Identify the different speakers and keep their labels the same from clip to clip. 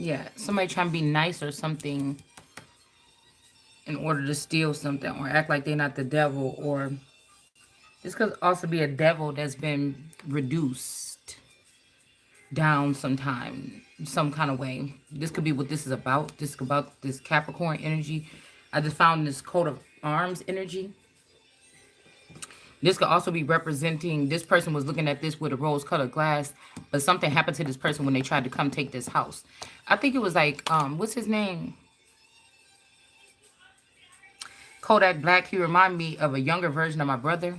Speaker 1: Yeah, somebody trying to be nice or something in order to steal something or act like they're not the devil, or this could also be a devil that's been reduced down sometime, some kind of way. This could be what this is about. This is about this Capricorn energy. I just found this coat of arms energy. This could also be representing this person was looking at this with a rose colored glass, but something happened to this person when they tried to come take this house. I think it was like, what's his name? Kodak Black. He reminded me of a younger version of my brother.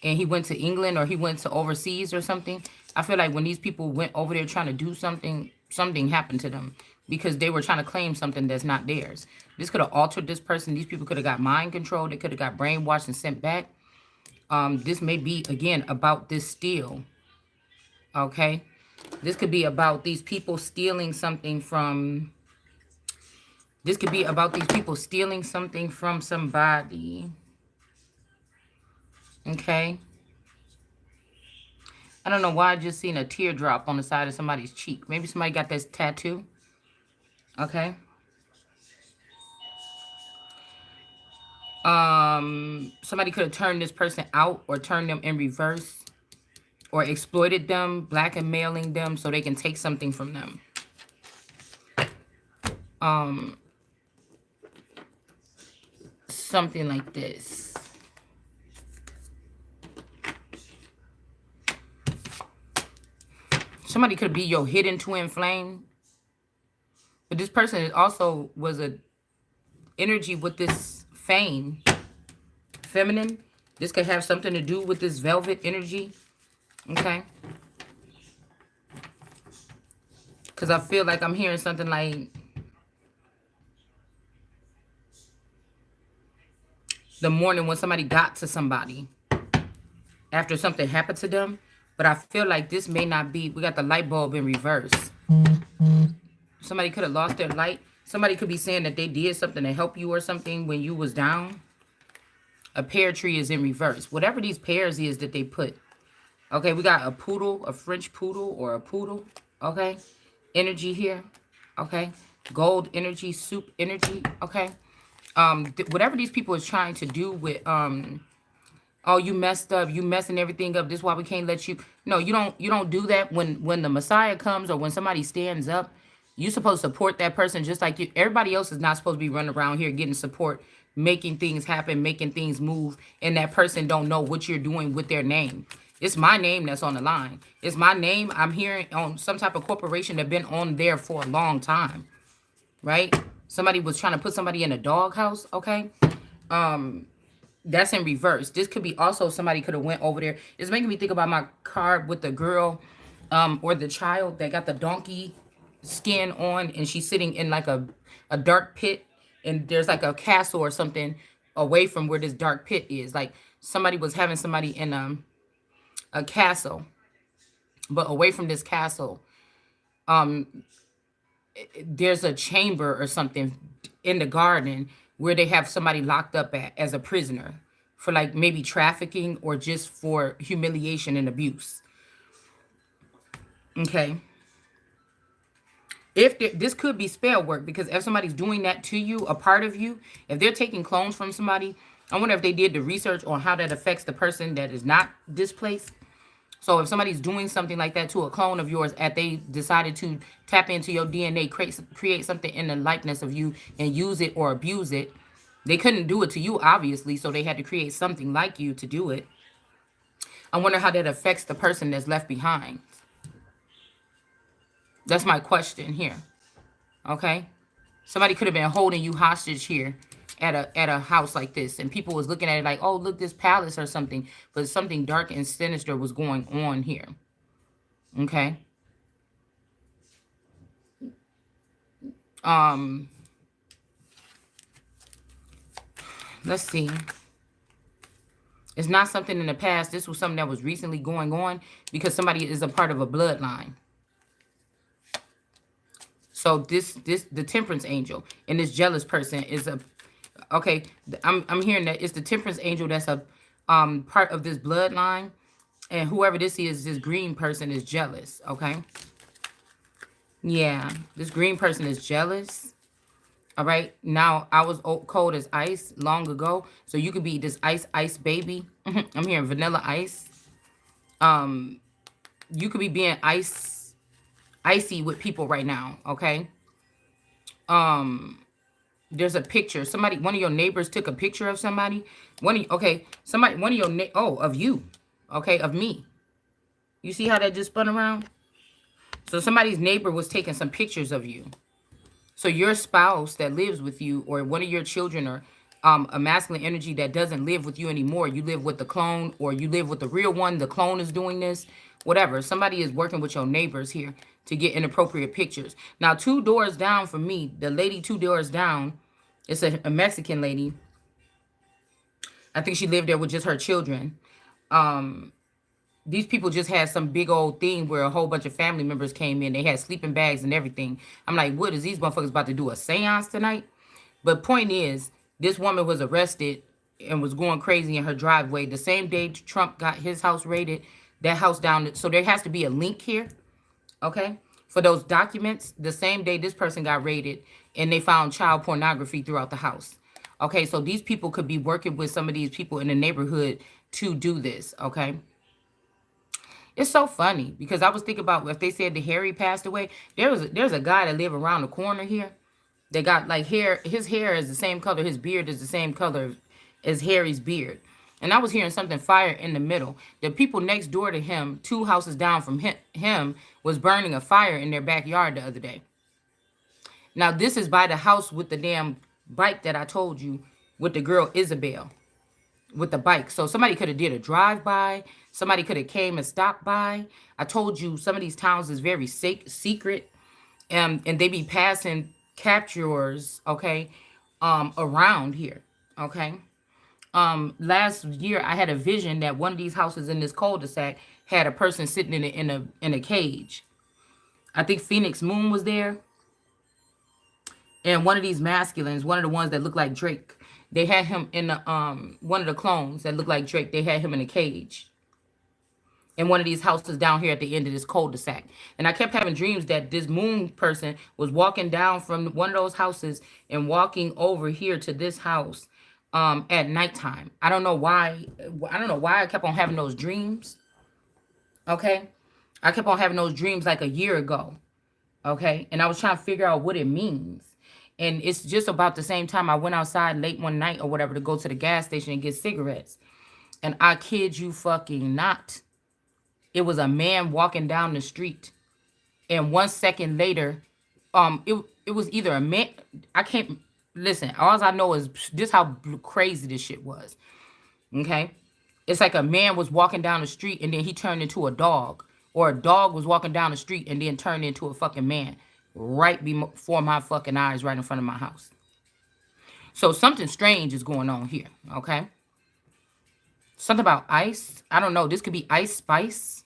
Speaker 1: And he went to England or he went to overseas or something. I feel like when these people went over there trying to do something, something happened to them because they were trying to claim something that's not theirs. This could have altered this person. These people could have got mind control. They could have got brainwashed and sent back. This may be, again, about this steal. Okay? This could be about these people stealing something from... This could be about these people stealing something from somebody. Okay? I don't know why I just seen a teardrop on the side of somebody's cheek. Maybe somebody got this tattoo. Okay. Somebody could have turned this person out or turned them in reverse or exploited them, blackmailing them so they can take something from them. Something like this. Somebody could be your hidden twin flame. But this person also was a energy with this fame. Feminine. This could have something to do with this velvet energy. Okay. Because I feel like I'm hearing something like the morning when somebody got to somebody after something happened to them. But I feel like this may not be. We got the light bulb in reverse. Somebody could have lost their light. Somebody could be saying that they did something to help you or something when you was down. A pear tree is in reverse. Whatever these pears is that they put. Okay, we got a poodle, a French poodle or a poodle. Okay, energy here. Okay, gold energy, soup energy. Okay, whatever these people is trying to do with oh, you messed up, you messing everything up, this is why we can't let you. No, you don't do that. When the Messiah comes or when somebody stands up, you're supposed to support that person just like you. Everybody else is not supposed to be running around here getting support, making things happen, making things move, and that person don't know what you're doing with their name. It's my name that's on the line. It's my name. I'm hearing on some type of corporation that been on there for a long time, right? Somebody was trying to put somebody in a doghouse, okay? That's in reverse. This could be also somebody could have went over there. It's making me think about my card with the girl or the child that got the donkey skin on and she's sitting in like a dark pit and there's like a castle or something away from where this dark pit is. Like somebody was having somebody in a castle, but away from this castle, there's a chamber or something in the garden where they have somebody locked up as a prisoner for like maybe trafficking or just for humiliation and abuse. Okay. This could be spell work because if somebody's doing that to you, a part of you, if they're taking clones from somebody, I wonder if they did the research on how that affects the person that is not displaced. So if somebody's doing something like that to a clone of yours, and they decided to tap into your DNA, create something in the likeness of you and use it or abuse it, they couldn't do it to you, obviously, so they had to create something like you to do it. I wonder how that affects the person that's left behind. That's my question here. Okay? Somebody could have been holding you hostage here at a house like this, and people was looking at it like, oh, look, this palace or something, but something dark and sinister was going on here. Okay? Let's see. It's not something in the past. This was something that was recently going on because somebody is a part of a bloodline. So the temperance angel and this jealous person is a, okay, I'm hearing that it's the temperance angel that's a part of this bloodline, and whoever this green person is jealous, okay? Yeah, this green person is jealous. All right. Now I was cold as ice long ago, so you could be this ice baby. I'm hearing vanilla ice. Um, you could be being icy with people right now. Okay. Um, there's a picture. Somebody, one of your neighbors took a picture of somebody. Okay, somebody, one of your of you. Okay, of me. You see how that just spun around? So somebody's neighbor was taking some pictures of you. So your spouse that lives with you, or one of your children, or a masculine energy that doesn't live with you anymore, you live with the clone, or you live with the real one, the clone is doing this, whatever. Somebody is working with your neighbors here to get inappropriate pictures. Now, 2 doors down from me, the lady 2 doors down, it's a Mexican lady. I think she lived there with just her children. These people just had some big old thing where a whole bunch of family members came in. They had sleeping bags and everything. I'm like, what is these motherfuckers about to do, a seance tonight? But point is, this woman was arrested and was going crazy in her driveway the same day Trump got his house raided. That house down. So there has to be a link here, okay, for those documents. The same day this person got raided, and they found child pornography throughout the house. Okay, so these people could be working with some of these people in the neighborhood to do this. Okay. It's so funny because I was thinking about if they said that Harry passed away. There's a guy that live around the corner here. They got like hair. His hair is the same color. His beard is the same color as Harry's beard. And I was hearing something fire in the middle. The people next door to him, 2 houses down from him, was burning a fire in their backyard the other day. Now this is by the house with the damn bike that I told you with the girl Isabel with the bike. So somebody could have did a drive-by. Somebody could have came and stopped by. I told you some of these towns is very secret. And they be passing capturers, okay, around here, okay. Last year I had a vision that one of these houses in this cul-de-sac had a person sitting in a cage. I think Phoenix Moon was there. And one of these masculines, one of the ones that look like Drake, they had him in the one of the clones that looked like Drake. They had him in a cage in one of these houses down here at the end of this cul-de-sac. And I kept having dreams that this moon person was walking down from one of those houses and walking over here to this house at nighttime. I don't know why. I don't know why I kept on having those dreams. Okay. I kept on having those dreams like a year ago. Okay. And I was trying to figure out what it means. And it's just about the same time I went outside late one night or whatever to go to the gas station and get cigarettes. And I kid you fucking not, it was a man walking down the street. And 1 second later, it was either a man. I can't listen. All I know is this how crazy this shit was. Okay, it's like a man was walking down the street and then he turned into a dog, or a dog was walking down the street and then turned into a fucking man right before my fucking eyes, right in front of my house. So something strange is going on here. Okay, something about ice. I don't know. This could be Ice Spice.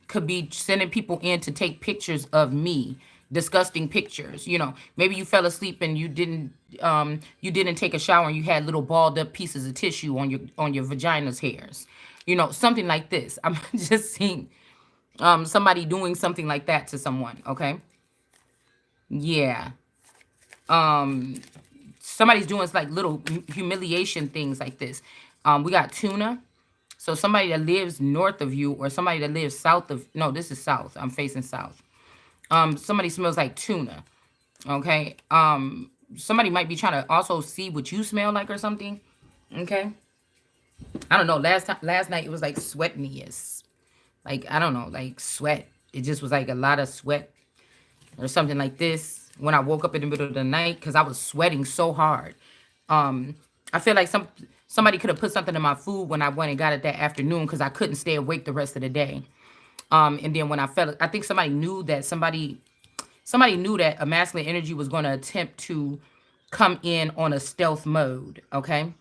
Speaker 1: Could be sending people in to take pictures of me, disgusting pictures. You know, maybe you fell asleep and you didn't take a shower and you had little balled up pieces of tissue on your vagina's hairs. You know, something like this. I'm just seeing somebody doing something like that to someone. Okay, yeah. Somebody's doing like little humiliation things like this. We got tuna. So somebody that lives north of you, or somebody that lives south of, no, this is south. I'm facing south. Somebody smells like tuna. Okay. Somebody might be trying to also see what you smell like or something. Okay. I don't know. Last night it was like sweatiness. Like, I don't know, like sweat. It just was like a lot of sweat or something like this when I woke up in the middle of the night because I was sweating so hard. I feel like somebody could have put something in my food when I went and got it that afternoon because I couldn't stay awake the rest of the day. And then when I felt, I think somebody knew that a masculine energy was going to attempt to come in on a stealth mode. Okay.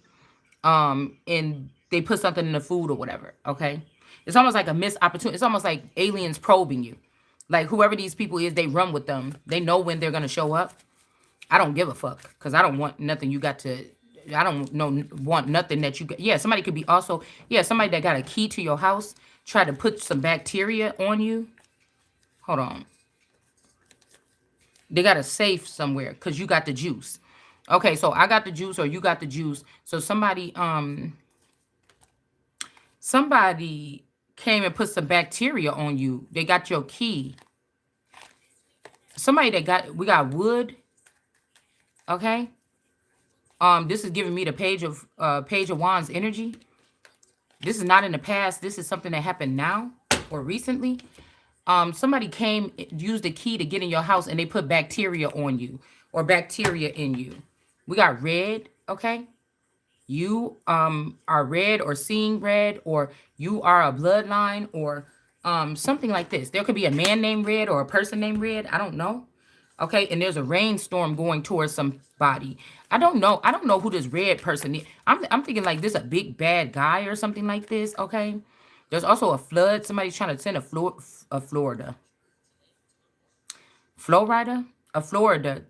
Speaker 1: And they put something in the food or whatever. Okay. It's almost like a missed opportunity. It's almost like aliens probing you. Like whoever these people is, they run with them. They know when they're going to show up. I don't give a fuck because I don't want nothing you got to, I don't know, want nothing that you got. Yeah, somebody could be also, somebody that got a key to your house, try to put some bacteria on you. Hold on. They got a safe somewhere because you got the juice. Okay, so I got the juice or you got the juice. So somebody came and put some bacteria on you. They got your key. Somebody that we got wood. Okay. This is giving me the page of wands energy. This is not in the past. This is something that happened now or recently. Somebody came, used the key to get in your house, and they put bacteria on you or bacteria in you. We got red, okay? You are red or seeing red, or you are a bloodline, or something like this. There could be a man named Red or a person named Red. I don't know. Okay, and there's a rainstorm going towards somebody. I don't know. I don't know who this red person is. I'm thinking like this a big bad guy or something like this. Okay. There's also a flood. Somebody's trying to send a Florida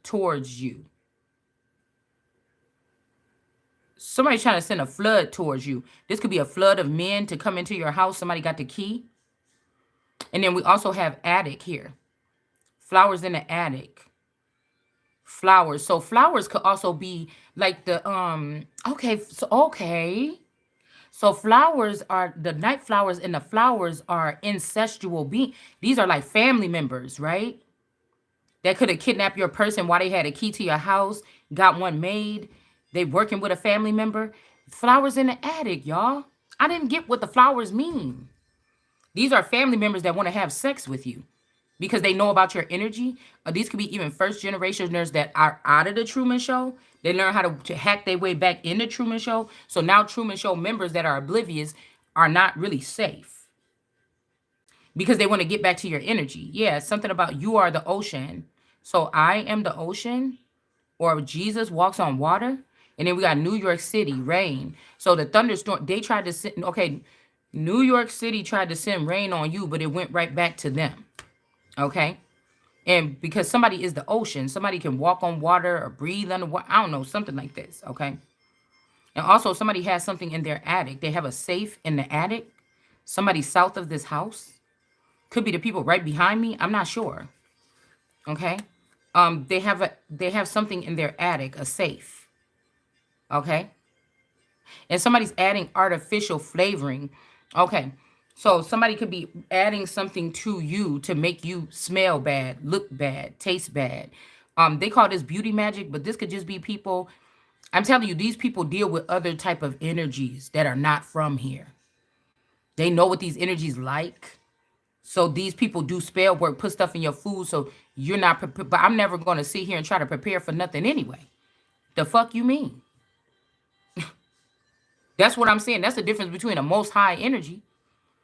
Speaker 1: towards you. Somebody's trying to send a flood towards you. This could be a flood of men to come into your house. Somebody got the key. And then we also have attic here. Flowers in the attic. Flowers. So flowers could also be like the okay. So flowers are the night flowers, and the flowers are incestual being. These are like family members, right? That could have kidnapped your person while they had a key to your house, got one made. They working with a family member. Flowers in the attic, y'all. I didn't get what the flowers mean. These are family members that want to have sex with you because they know about your energy. These could be even first generationers that are out of the Truman Show. They learn how to hack their way back in the Truman Show. So now Truman Show members that are oblivious are not really safe because they want to get back to your energy. Yeah, something about you are the ocean. So I am the ocean, or Jesus walks on water. And then we got New York City, rain. So the thunderstorm, they tried to send, okay, New York City tried to send rain on you, but it went right back to them. Okay. And because somebody is the ocean, somebody can walk on water or breathe underwater. I don't know, something like this. Okay. And also somebody has something in their attic. They have a safe in the attic. Somebody south of this house. Could be the people right behind me. I'm not sure. Okay. They have something in their attic, a safe. Okay. And somebody's adding artificial flavoring. Okay. So somebody could be adding something to you to make you smell bad, look bad, taste bad. They call this beauty magic, but this could just be people. I'm telling you, these people deal with other type of energies that are not from here. They know what these energies like. So these people do spell work, put stuff in your food so you're not prepared. But I'm never going to sit here and try to prepare for nothing anyway. The fuck you mean? That's what I'm saying. That's the difference between a most high energy.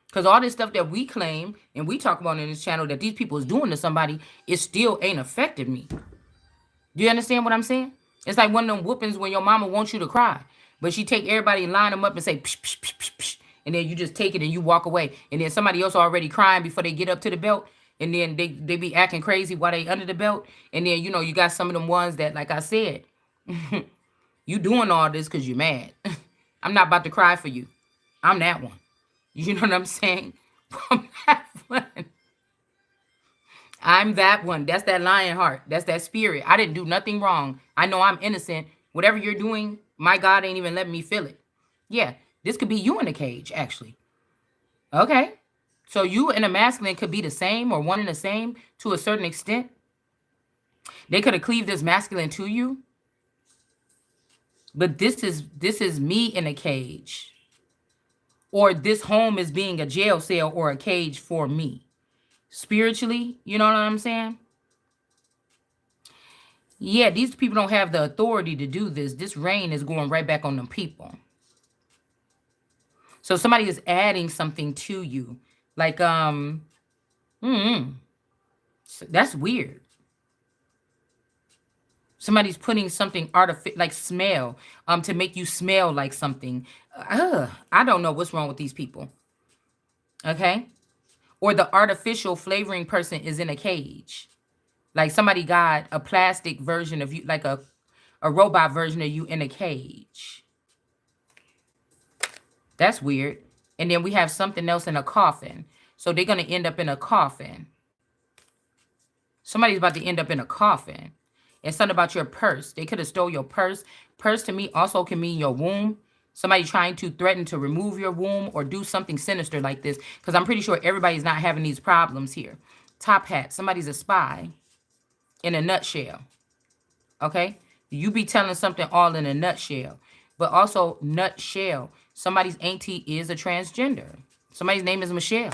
Speaker 1: Because all this stuff that we claim and we talk about in this channel that these people is doing to somebody, it still ain't affected me. Do you understand what I'm saying? It's like one of them whoopings when your mama wants you to cry. But she take everybody and line them up and say, psh, psh, psh, psh, psh, and then you just take it and you walk away. And then somebody else already crying before they get up to the belt. And then they be acting crazy while they under the belt. And then, you know, you got some of them ones that, like I said, you doing all this because you're mad. I'm not about to cry for you. I'm that one. You know what I'm saying? I'm that one. I'm that one. That's that lion heart. That's that spirit. I didn't do nothing wrong. I know I'm innocent. Whatever you're doing, my God ain't even letting me feel it. Yeah, this could be you in a cage, actually. Okay. So you and a masculine could be the same or one and the same to a certain extent. They could have cleaved this masculine to you. But this is me in a cage. Or this home is being a jail cell or a cage for me. Spiritually, you know what I'm saying? Yeah, these people don't have the authority to do this. This rain is going right back on them people. So somebody is adding something to you. Like, that's weird. Somebody's putting something artificial, like smell, to make you smell like something. I don't know what's wrong with these people. Okay? Or the artificial flavoring person is in a cage. Like somebody got a plastic version of you, like a robot version of you in a cage. That's weird. And then we have something else in a coffin. So they're going to end up in a coffin. Somebody's about to end up in a coffin. And something about your purse. They could have stole your purse. Purse to me also can mean your womb. Somebody trying to threaten to remove your womb or do something sinister like this. Because I'm pretty sure everybody's not having these problems here. Top hat. Somebody's a spy in a nutshell. Okay? You be telling something all in a nutshell. But also nutshell. Somebody's auntie is a transgender. Somebody's name is Michelle.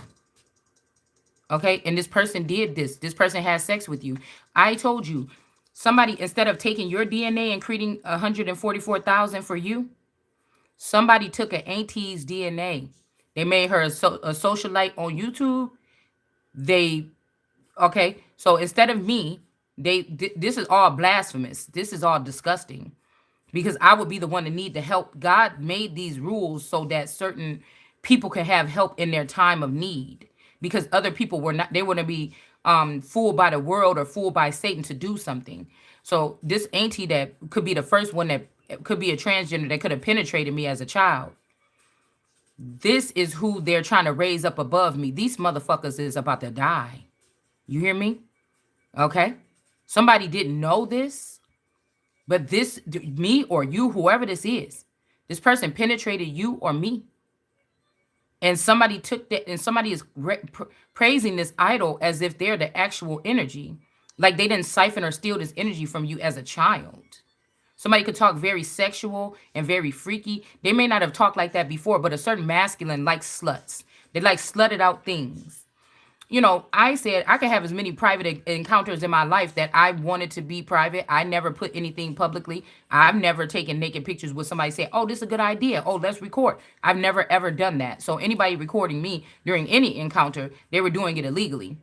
Speaker 1: Okay? And this person did this. This person had sex with you. I told you, somebody, instead of taking your DNA and creating 144,000 for you, somebody took an auntie's DNA. They made her a socialite on YouTube. They, okay? So instead of me, this is all blasphemous. This is all disgusting. Because I would be the one to need the help. God made these rules so that certain people can have help in their time of need. Because other people were not, they wouldn't be fooled by the world or fooled by Satan to do something. So this auntie that could be the first one that could be a transgender that could have penetrated me as a child. This is who they're trying to raise up above me. These motherfuckers is about to die. You hear me? Okay. Somebody didn't know this. But this, me or you, whoever this person penetrated you or me. And somebody took that, and somebody is praising this idol as if they're the actual energy. Like they didn't siphon or steal this energy from you as a child. Somebody could talk very sexual and very freaky. They may not have talked like that before, but a certain masculine likes sluts. They like slutted out things. You know, I said I could have as many private encounters in my life that I wanted to be private. I never put anything publicly. I've never taken naked pictures with somebody say, oh, this is a good idea. Oh, let's record. I've never, ever done that. So anybody recording me during any encounter, they were doing it illegally.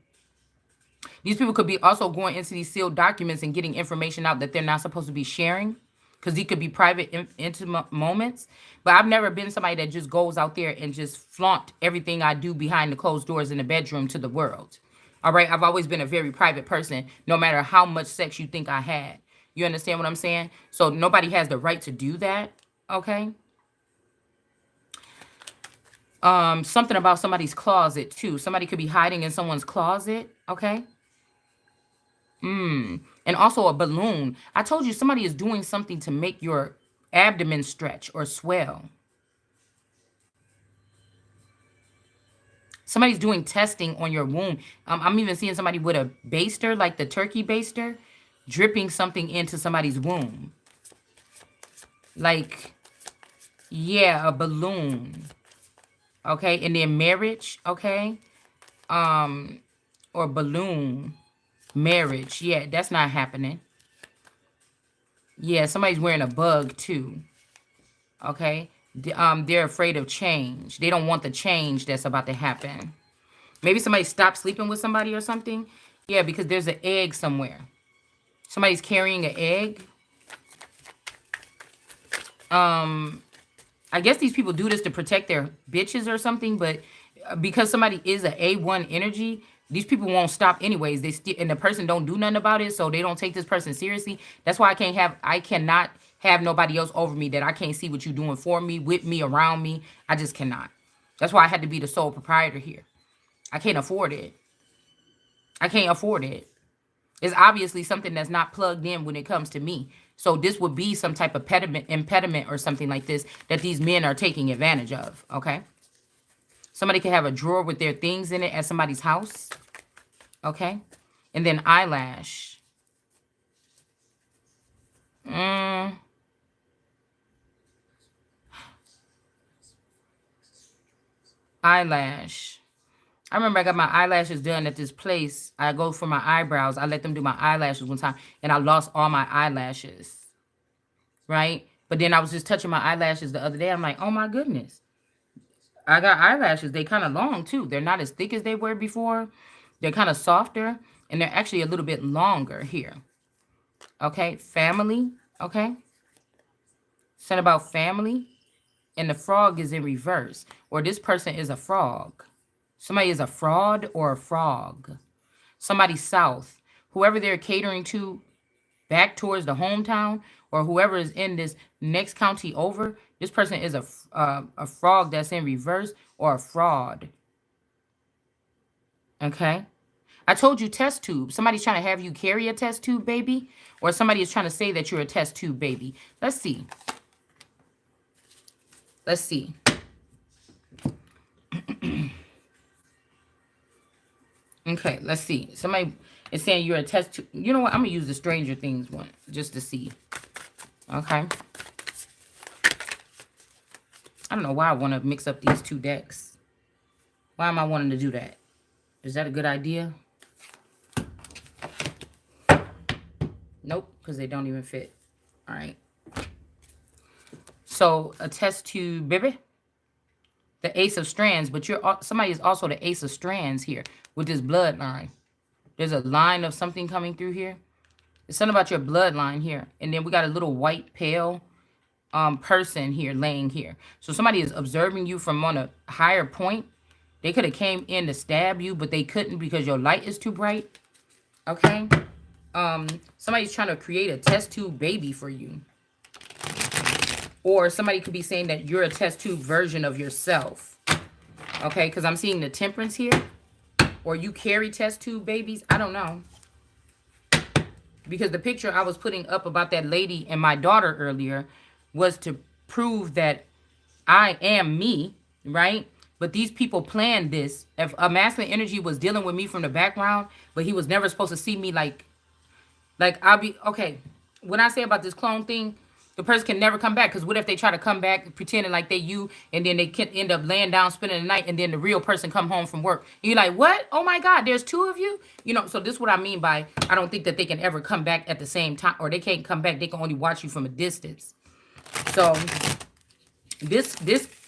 Speaker 1: These people could be also going into these sealed documents and getting information out that they're not supposed to be sharing. Because these could be private, intimate moments. But I've never been somebody that just goes out there and just flaunt everything I do behind the closed doors in the bedroom to the world. All right? I've always been a very private person, no matter how much sex you think I had. You understand what I'm saying? So nobody has the right to do that. Okay? Something about somebody's closet, too. Somebody could be hiding in someone's closet. Okay? And also a balloon. I told you somebody is doing something to make your abdomen stretch or swell. Somebody's doing testing on your womb. I'm even seeing somebody with a baster, like the turkey baster, dripping something into somebody's womb. Like, yeah, a balloon. Okay, and then marriage, okay? Or balloon. Marriage. Yeah, that's not happening. Yeah, somebody's wearing a bug too. Okay? They're afraid of change. They don't want the change that's about to happen. Maybe somebody stopped sleeping with somebody or something. Yeah, because there's an egg somewhere. Somebody's carrying an egg. I guess these people do this to protect their bitches or something, but because somebody is an A1 energy, these people won't stop anyways. They still, and the person don't do nothing about it, so they don't take this person seriously. That's why I cannot have nobody else over me that I can't see what you're doing for me, with me, around me. I just cannot. That's why I had to be the sole proprietor here. I can't afford it. I can't afford it. It's obviously something that's not plugged in when it comes to me. So this would be some type of impediment or something like this that these men are taking advantage of, okay? Somebody could have a drawer with their things in it at somebody's house. Okay. And then eyelash. Eyelash. I remember I got my eyelashes done at this place. I go for my eyebrows. I let them do my eyelashes one time. And I lost all my eyelashes. Right? But then I was just touching my eyelashes the other day. I'm like, oh my goodness. I got eyelashes. They kind of long too. They're not as thick as they were before. They're kind of softer. And they're actually a little bit longer here. Okay. Family. Okay. Said about family. And the frog is in reverse. Or this person is a frog. Somebody is a fraud or a frog. Somebody south. Whoever they're catering to back towards the hometown, or whoever is in this next county over, this person is a frog that's in reverse or a fraud. Okay? I told you test tube. Somebody's trying to have you carry a test tube baby, or somebody is trying to say that you're a test tube baby. Let's see. Let's see. Okay, let's see. Somebody is saying you're a test tube. You know what? I'm going to use the Stranger Things one just to see. Okay. I don't know why I want to mix up these two decks. Why am I wanting to do that? Is that a good idea? Nope, because they don't even fit. All right. So a test tube, baby. The Ace of Strands, but somebody is also the Ace of Strands here with this bloodline. There's a line of something coming through here. It's something about your bloodline here. And then we got a little white pale person here laying here. So somebody is observing you from on a higher point. They could have came in to stab you, but they couldn't because your light is too bright. Okay. Somebody's trying to create a test tube baby for you. Or somebody could be saying that you're a test tube version of yourself. Okay, because I'm seeing the Temperance here. Or you carry test tube babies. I don't know. Because the picture I was putting up about that lady and my daughter earlier was to prove that I am me, right? But these people planned this. If a masculine energy was dealing with me from the background, but he was never supposed to see me like I'll be, okay. When I say about this clone thing, the person can never come back. Because what if they try to come back pretending like they you, and then they can end up laying down, spending the night, and then the real person come home from work. And you're like, what? Oh my God, there's two of you? You know, so this is what I mean by I don't think that they can ever come back at the same time. Or they can't come back. They can only watch you from a distance. So this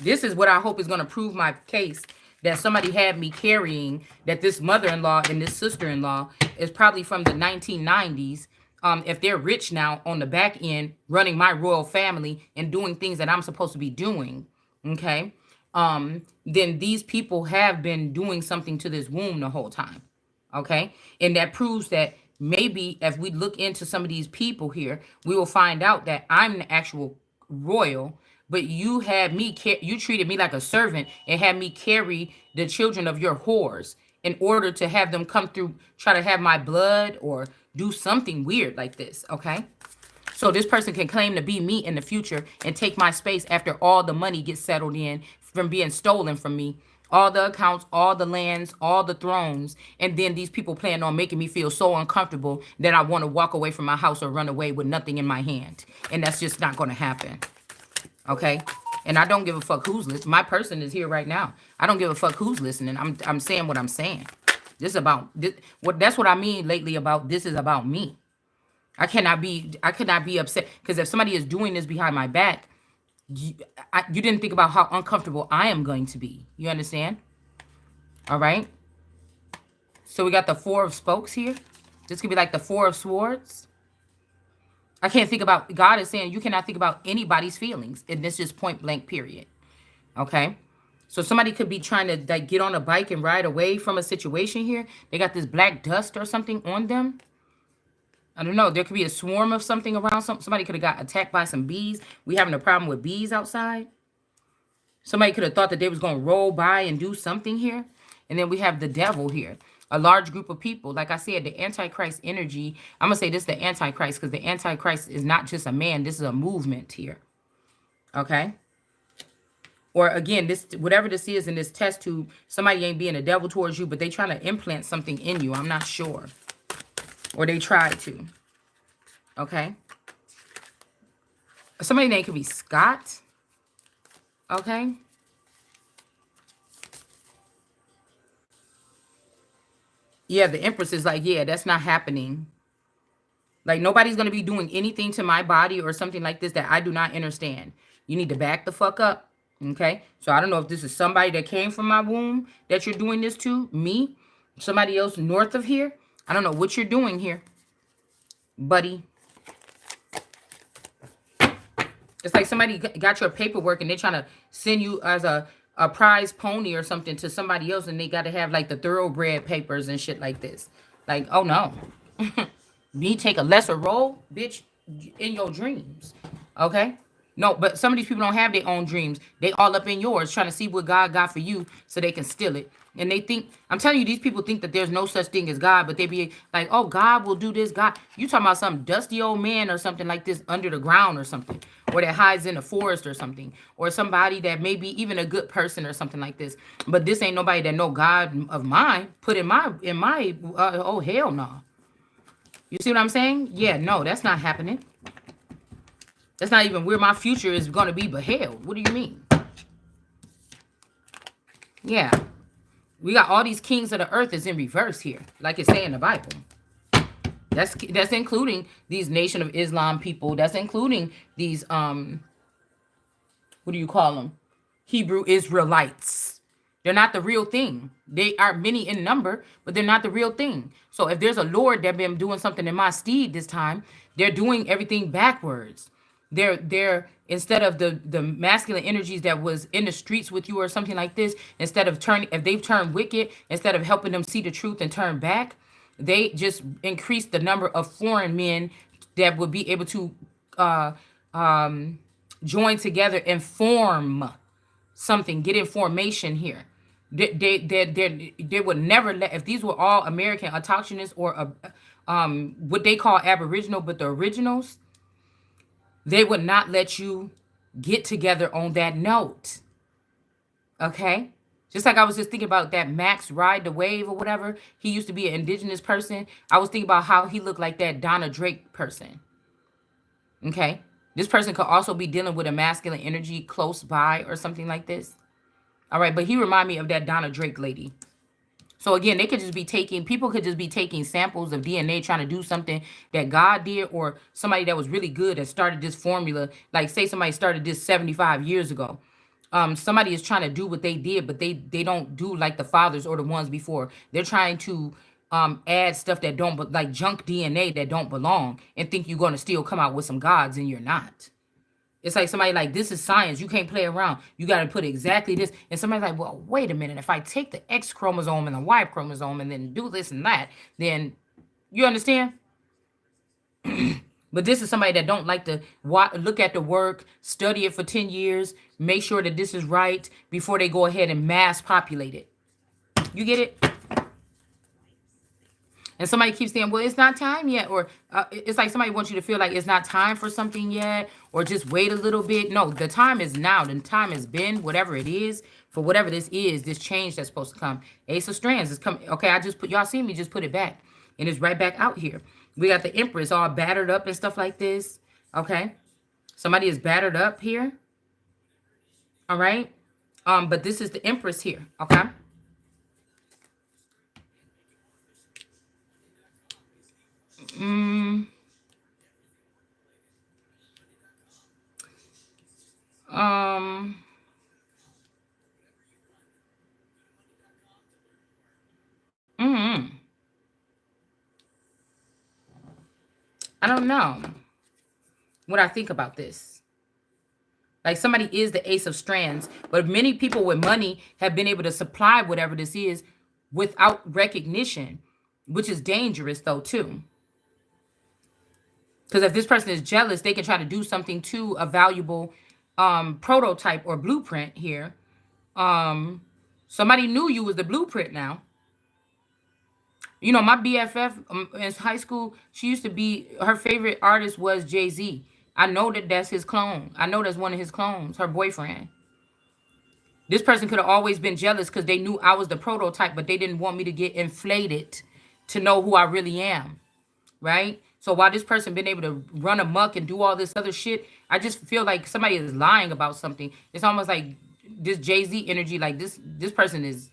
Speaker 1: is what I hope is going to prove my case. That somebody had me carrying, that this mother-in-law and this sister-in-law is probably from the 1990s. If they're rich now on the back end, running my royal family and doing things that I'm supposed to be doing, okay, then these people have been doing something to this womb the whole time, okay? And that proves that maybe if we look into some of these people here, we will find out that I'm the actual royal, but you had me, you treated me like a servant and had me carry the children of your whores in order to have them come through, try to have my blood or do something weird like this, okay? So this person can claim to be me in the future and take my space after all the money gets settled in from being stolen from me. All the accounts, all the lands, all the thrones. And then these people plan on making me feel so uncomfortable that I want to walk away from my house or run away with nothing in my hand. And that's just not going to happen. Okay? And I don't give a fuck who's listening. My person is here right now. I don't give a fuck who's listening. I'm saying what I'm saying. This is about this. That's what I mean lately about this is about me. I could not be upset because if somebody is doing this behind my back, you didn't think about how uncomfortable I am going to be. You understand? All right. So we got the Four of Spokes here. This could be like the Four of Swords. I can't think about, God is saying you cannot think about anybody's feelings. And this is point blank period. Okay. So somebody could be trying to like get on a bike and ride away from a situation here. They got this black dust or something on them. I don't know. There could be a swarm of something around. Somebody could have got attacked by some bees. We having a problem with bees outside. Somebody could have thought that they was going to roll by and do something here. And then we have the devil here. A large group of people. Like I said, the Antichrist energy. I'm going to say this is the Antichrist because the Antichrist is not just a man. This is a movement here. Okay. Or again, this whatever this is in this test tube, somebody ain't being a devil towards you, but they trying to implant something in you. I'm not sure. Or they tried to. Okay. Somebody's name could be Scott. Okay. Yeah, the Empress is like, yeah, that's not happening. Like nobody's going to be doing anything to my body or something like this that I do not understand. You need to back the fuck up. Okay. So I don't know if this is somebody that came from my womb that you're doing this to. Me. Somebody else north of here. I don't know what you're doing here, buddy. It's like somebody got your paperwork and they're trying to send you as a prize pony or something to somebody else, and they got to have like the thoroughbred papers and shit like this. Like, oh no. Me take a lesser role, bitch, in your dreams. Okay? No, but some of these people don't have their own dreams. They all up in yours trying to see what God got for you so they can steal it. And they think, I'm telling you, these people think that there's no such thing as God, but they be like, oh, God will do this. God, you talking about some dusty old man or something like this under the ground or something, or that hides in the forest or something, or somebody that may be even a good person or something like this. But this ain't nobody that know God of mine put oh, hell no. You see what I'm saying? Yeah, no, that's not happening. That's not even where my future is going to be, but hell, what do you mean? Yeah. We got all these kings of the earth is in reverse here, like it say in the Bible. That's including these Nation of Islam people. That's including these, what do you call them? Hebrew Israelites. They're not the real thing. They are many in number, but they're not the real thing. So if there's a Lord that been doing something in my steed this time, they're doing everything backwards. They're instead of the masculine energies that was in the streets with you or something like this, instead of turning, if they've turned wicked, instead of helping them see the truth and turn back, they just increase the number of foreign men that would be able to uh join together and form something, get information here. They would never let, if these were all American autochthonous or what they call Aboriginal, but the originals, they would not let you get together on that note. Okay? Just like I was just thinking about that Max Ride the Wave or whatever. He used to be an indigenous person. I was thinking about how he looked like that Donna Drake person. Okay? This person could also be dealing with a masculine energy close by or something like this. All right, but he reminded me of that Donna Drake lady. So again, they could just be people could just be taking samples of DNA trying to do something that God did, or somebody that was really good and started this formula. Like say somebody started this 75 years ago. Somebody is trying to do what they did, but they don't do like the fathers or the ones before. They're trying to add stuff that don't, but like junk DNA that don't belong, and think you're going to still come out with some gods, and you're not. It's like somebody like, this is science. You can't play around. You got to put exactly this. And somebody's like, well, wait a minute. If I take the X chromosome and the Y chromosome and then do this and that, then you understand? But this is somebody that don't like to look at the work, study it for 10 years, make sure that this is right before they go ahead and mass populate it. You get it? And somebody keeps saying, well, it's not time yet. Or it's like somebody wants you to feel like it's not time for something yet. Or just wait a little bit. No, the time is now. The time has been, whatever it is, for whatever this is, this change that's supposed to come. Ace of Strands is coming. Okay, I just put, y'all see me just put it back. And it's right back out here. We got the Empress all battered up and stuff like this. Okay. Somebody is battered up here. All right. But this is the Empress here. Okay. Mm, um, mm, I don't know what I think about this. Like somebody is the Ace of Strands, but many people with money have been able to supply whatever this is without recognition, which is dangerous though too. Because if this person is jealous, they can try to do something to a valuable prototype or blueprint here. Somebody knew you was the blueprint now. You know, my BFF in high school, she used to be, her favorite artist was Jay-Z. I know that that's his clone. I know that's one of his clones, her boyfriend. This person could have always been jealous because they knew I was the prototype, but they didn't want me to get inflated to know who I really am, right? So while this person been able to run amok and do all this other shit, I just feel like somebody is lying about something. It's almost like this Jay-Z energy, like this person is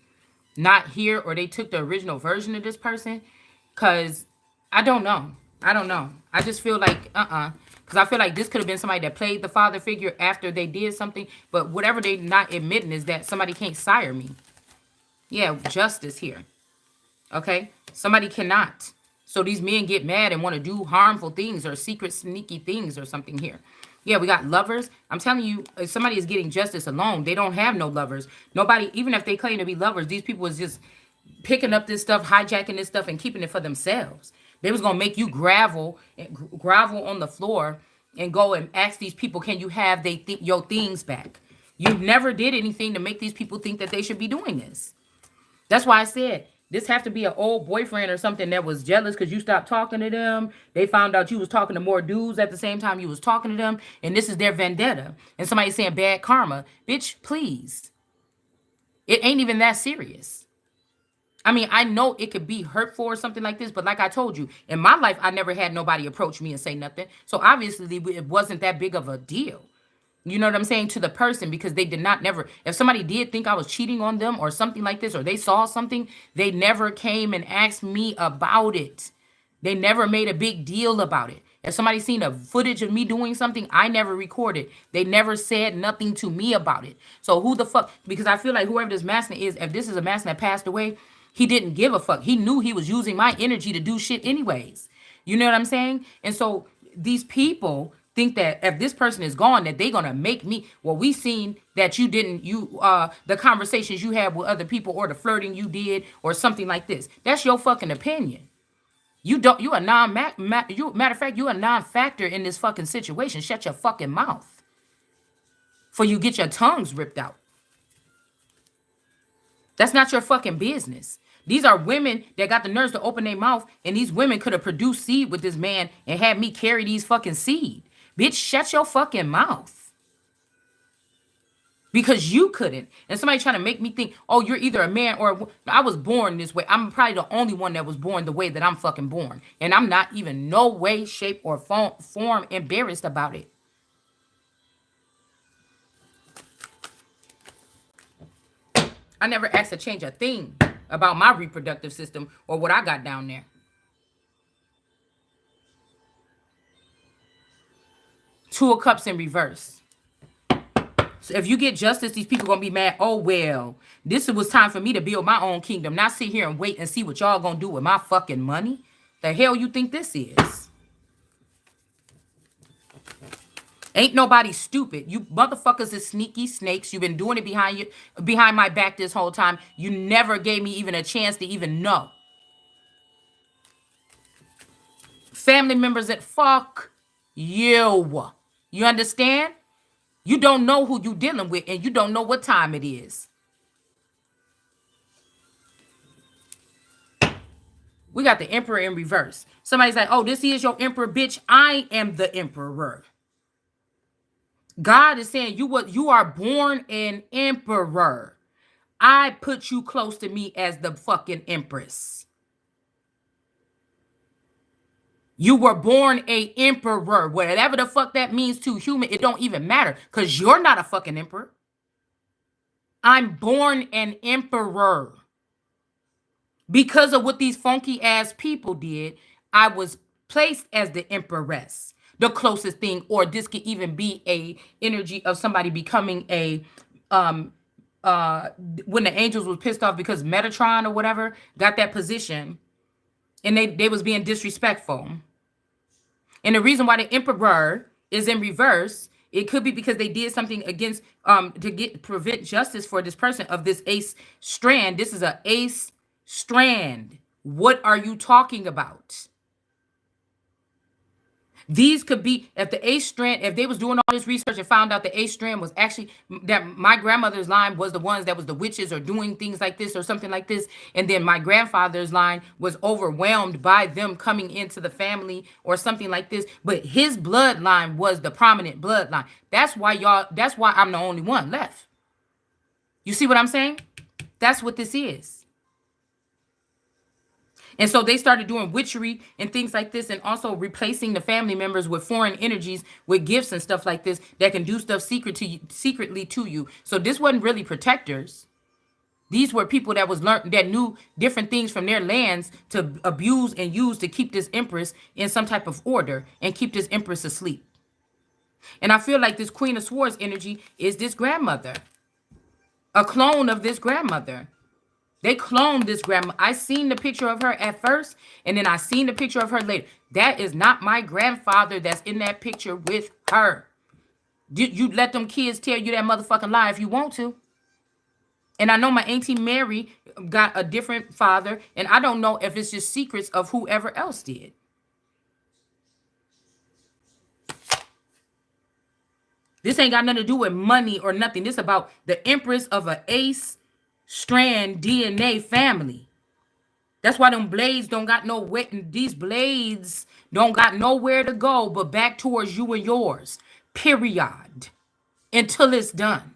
Speaker 1: not here, or they took the original version of this person. Cause I don't know. I don't know. I just feel like because I feel like this could have been somebody that played the father figure after they did something. But whatever they not admitting is that somebody can't sire me. Yeah, justice here. Okay? Somebody cannot. So these men get mad and want to do harmful things or secret sneaky things or something here. Yeah, we got lovers. I'm telling you, if somebody is getting justice alone, they don't have no lovers. Nobody, even if they claim to be lovers, these people is just picking up this stuff, hijacking this stuff, and keeping it for themselves. They was gonna make you grovel on the floor and go and ask these people, can you have your things back? You never did anything to make these people think that they should be doing this. That's why I said this have to be an old boyfriend or something that was jealous because you stopped talking to them. They found out you was talking to more dudes at the same time you was talking to them, and this is their vendetta. And somebody saying bad karma. Bitch, please. It ain't even that serious. I mean, I know it could be hurtful or something like this, but like I told you, in my life, I never had nobody approach me and say nothing. So obviously, it wasn't that big of a deal. You know what I'm saying? To the person, because they did not never, if somebody did think I was cheating on them or something like this, or they saw something, they never came and asked me about it. They never made a big deal about it. If somebody seen a footage of me doing something, I never recorded. They never said nothing to me about it. So who the fuck? Because I feel like whoever this master is, if this is a master that passed away, he didn't give a fuck. He knew he was using my energy to do shit anyways. You know what I'm saying? And so these people think that if this person is gone, that they're gonna make me. Well, we seen that you didn't. The conversations you had with other people, or the flirting you did, or something like this. That's your fucking opinion. You don't. You a matter of fact, you a non-factor in this fucking situation. Shut your fucking mouth, for you get your tongues ripped out. That's not your fucking business. These are women that got the nerves to open their mouth, and these women could have produced seed with this man and had me carry these fucking seed. Bitch, shut your fucking mouth. Because you couldn't. And somebody trying to make me think, oh, you're either a man or I was born this way. I'm probably the only one that was born the way that I'm fucking born. And I'm not even no way, shape, or form embarrassed about it. I never asked to change a thing about my reproductive system or what I got down there. Two of Cups in reverse. So if you get justice, these people gonna be mad. Oh, well, this was time for me to build my own kingdom. Not sit here and wait and see what y'all gonna do with my fucking money. The hell you think this is? Ain't nobody stupid. You motherfuckers is sneaky snakes. You've been doing it behind my back this whole time. You never gave me even a chance to even know. Family members that fuck you. You understand? You don't know who you dealing with, and you don't know what time it is. We got the Emperor in reverse. Somebody's like, oh, this is your Emperor, bitch. I am the Emperor. God is saying you are born an emperor. I put you close to me as the fucking empress. You were born a emperor. Whatever the fuck that means to human, it don't even matter. Because you're not a fucking emperor. I'm born an emperor. Because of what these funky ass people did, I was placed as the empress. The closest thing, or this could even be a energy of somebody becoming a when the angels was pissed off because Metatron or whatever got that position, and they was being disrespectful. And the reason why the Emperor is in reverse, it could be because they did something against to prevent justice for this person of this ace strand. This is an ace strand. What are you talking about? These could be, if the ace strand, if they was doing all this research and found out the ace strand was actually, that my grandmother's line was the ones that was the witches or doing things like this or something like this. And then my grandfather's line was overwhelmed by them coming into the family or something like this. But his bloodline was the prominent bloodline. That's why I'm the only one left. You see what I'm saying? That's what this is. And so they started doing witchery and things like this, and also replacing the family members with foreign energies, with gifts and stuff like this that can do stuff secretly to you. So this wasn't really protectors. These were people that knew different things from their lands to abuse and use to keep this empress in some type of order and keep this empress asleep. And I feel like this Queen of Swords energy is this grandmother, a clone of this grandmother. They cloned this grandma. I seen the picture of her at first, and then I seen the picture of her later. That is not my grandfather that's in that picture with her. You let them kids tell you that motherfucking lie if you want to. And I know my Auntie Mary got a different father, and I don't know if it's just secrets of whoever else did. This ain't got nothing to do with money or nothing. This about the empress of a ace strand DNA family. That's why them blades don't got no weight. These blades don't got nowhere to go but back towards you and yours. Period. Until it's done.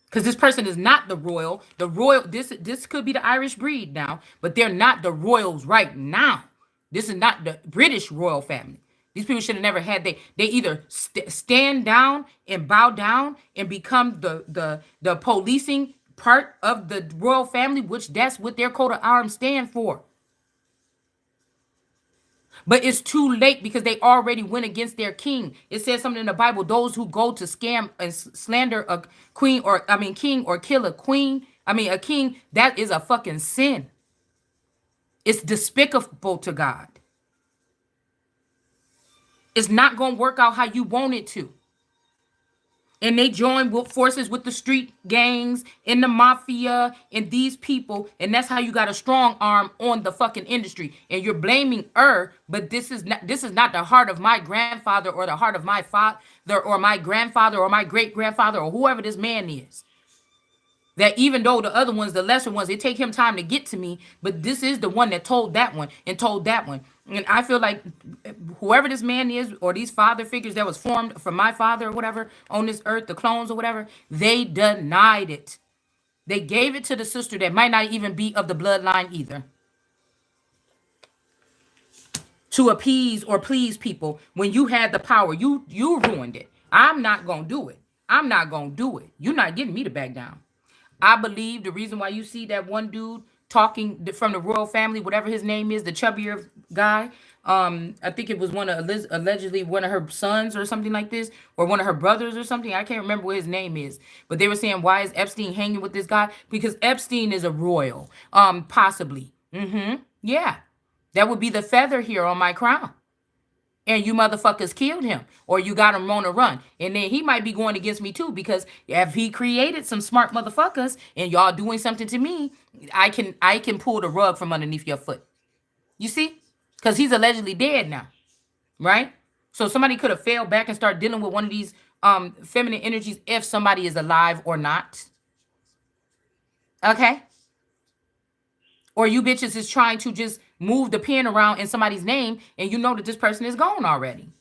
Speaker 1: Because this person is not the royal. The royal, this could be the Irish breed now, but they're not the royals right now. This is not the British royal family. These people should have never had they either stand down and bow down and become the policing part of the royal family, which that's what their coat of arms stand for. But it's too late because they already went against their king. It says something in the Bible: those who go to scam and slander a queen, or I mean king, or kill a queen, I mean a king, that is a fucking sin. It's despicable to God. It's not going to work out how you want it to. And they join forces with the street gangs and the mafia and these people. And that's how you got a strong arm on the fucking industry. And you're blaming her, but this is not the heart of my grandfather or the heart of my father or my grandfather or my great grandfather or whoever this man is. That even though the other ones, the lesser ones, it take him time to get to me, but this is the one that told that one and told that one. And I feel like whoever this man is, or these father figures that was formed from my father or whatever on this earth, the clones or whatever, they denied it. They gave it to the sister that might not even be of the bloodline either, to appease or please people. When you had the power, you ruined it. I'm not gonna do it. I'm not gonna do it. You're not getting me to back down. I believe the reason why you see that one dude talking from the royal family, whatever his name is, the chubbier guy, I think it was allegedly one of her sons or something like this, or one of her brothers or something. I can't remember what his name is, but they were saying, why is Epstein hanging with this guy? Because Epstein is a royal, possibly. Yeah, that would be the feather here on my crown. And you motherfuckers killed him, or you got him on a run. And then he might be going against me too, because if he created some smart motherfuckers and y'all doing something to me, I can pull the rug from underneath your foot. You see? Because he's allegedly dead now. Right? So somebody could have failed back and start dealing with one of these feminine energies if somebody is alive or not. Okay? Or you bitches is trying to just move the pen around in somebody's name and you know that this person is gone already.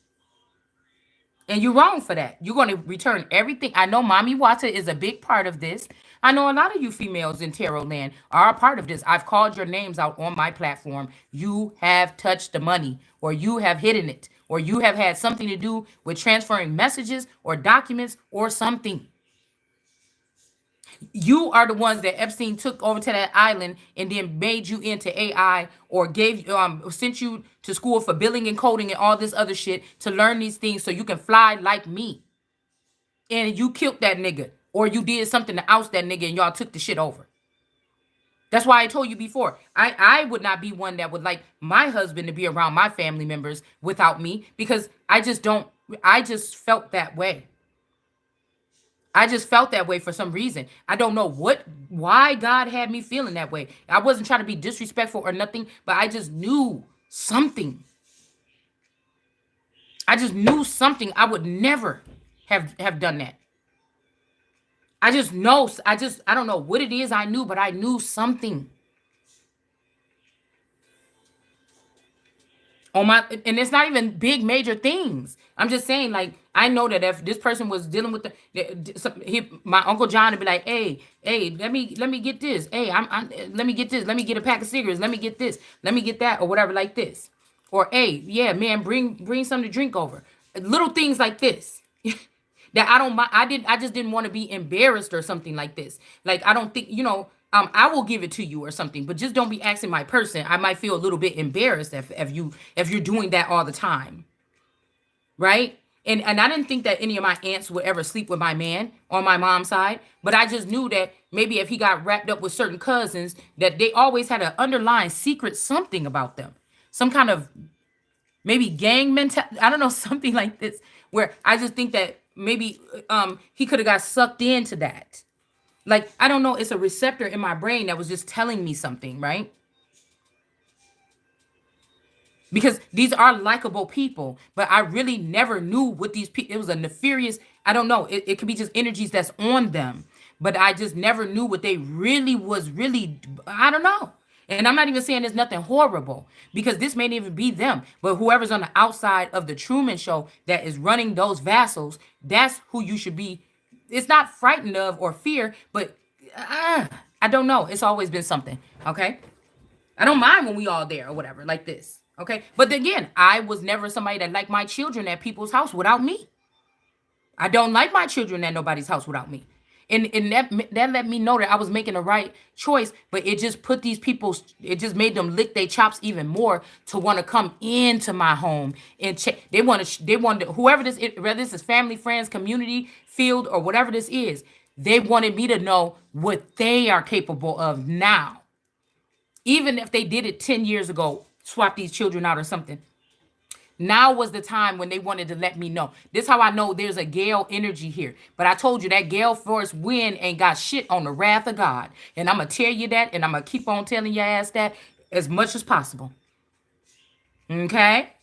Speaker 1: And you're wrong for that. You're going to return everything. I know Mommy Wata is a big part of this. I know a lot of you females in Tarot Land are a part of this. I've called your names out on my platform. You have touched the money, or you have hidden it, or you have had something to do with transferring messages or documents or something. You are the ones that Epstein took over to that island and then made you into AI, or gave sent you to school for billing and coding and all this other shit to learn these things so you can fly like me. And you killed that nigga, or you did something to oust that nigga and y'all took the shit over. That's why I told you before, I would not be one that would like my husband to be around my family members without me, because I just felt that way. I just felt that way for some reason. I don't know why God had me feeling that way. I wasn't trying to be disrespectful or nothing, but I just knew something. I just knew something. I would never have done that. I just know. I don't know what it is I knew, but I knew something. And it's not even big major things. I'm just saying, like, I know that if this person was dealing with my Uncle John would be like, hey, let me get this. Hey, let me get this. Let me get a pack of cigarettes. Let me get this. Let me get that, or whatever, like this. Or, hey, yeah, man, bring something to drink over. Little things like this. That I don't mind. I just didn't want to be embarrassed or something like this. Like, I don't think, I will give it to you or something, but just don't be asking my person. I might feel a little bit embarrassed if you're doing that all the time. Right? And I didn't think that any of my aunts would ever sleep with my man on my mom's side, but I just knew that maybe if he got wrapped up with certain cousins, that they always had an underlying secret something about them. Some kind of maybe gang mentality. I don't know, something like this, where I just think that maybe he could have got sucked into that. Like, I don't know, it's a receptor in my brain that was just telling me something, right? because these are likable people, but I really never knew what these people, it was a nefarious, I don't know, it could be just energies that's on them, but I just never knew what they really was really, I don't know. And I'm not even saying there's nothing horrible, because this may not even be them, but whoever's on the outside of the Truman Show that is running those vassals, that's who you should be. It's not frightened of or fear, but I don't know. It's always been something. Okay. I don't mind when we all there or whatever, like this. Okay. But again, I was never somebody that liked my children at people's house without me. I don't like my children at nobody's house without me. And that let me know that I was making the right choice, but it just put these people, it just made them lick their chops even more to want to come into my home and check. They want to, whoever this is, whether this is family, friends, community, field, or whatever this is, they wanted me to know what they are capable of now. Even if they did it 10 years ago, swap these children out or something. Now was the time when they wanted to let me know. This how I know there's a Gale energy here. But I told you that Gale Force wind ain't got shit on the wrath of God. And I'm going to tell you that, and I'm going to keep on telling your ass that as much as possible. Okay?